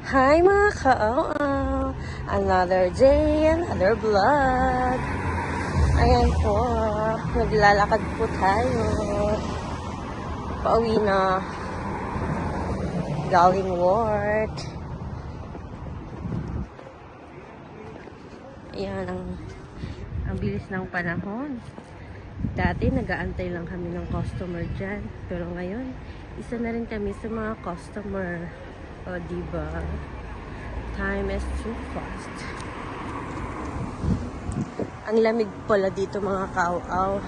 Hi mga ka-OA! Another day, another vlog. Ayan po, naglalakad po tayo. Pauwi na. Galing work. Ayan, ang bilis ng panahon. Dati, nag-aantay lang kami ng customer dyan. Pero ngayon, isa na rin kami sa mga customer. O, diba? Time is too fast. Ang lamig pala dito mga ka-OA.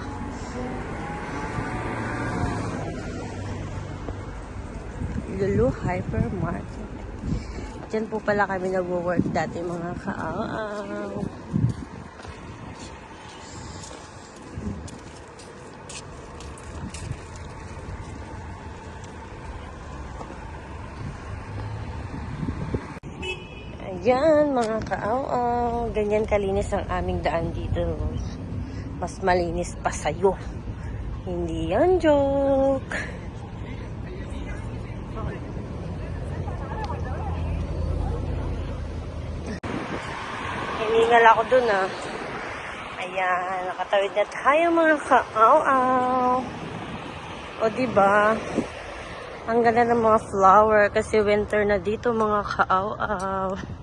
Lulu Hypermarket. Diyan po pala kami nag-work dati mga ka-OA. Ayan mga ka-OA. Ganyan kalinis ang aming daan dito. Mas malinis pa sa'yo. Hindi yan joke. Hiningal ako dun Ayan, nakatawid na tayo mga ka-OA. O diba? Ang ganda ng mga flower kasi winter na dito mga ka-OA.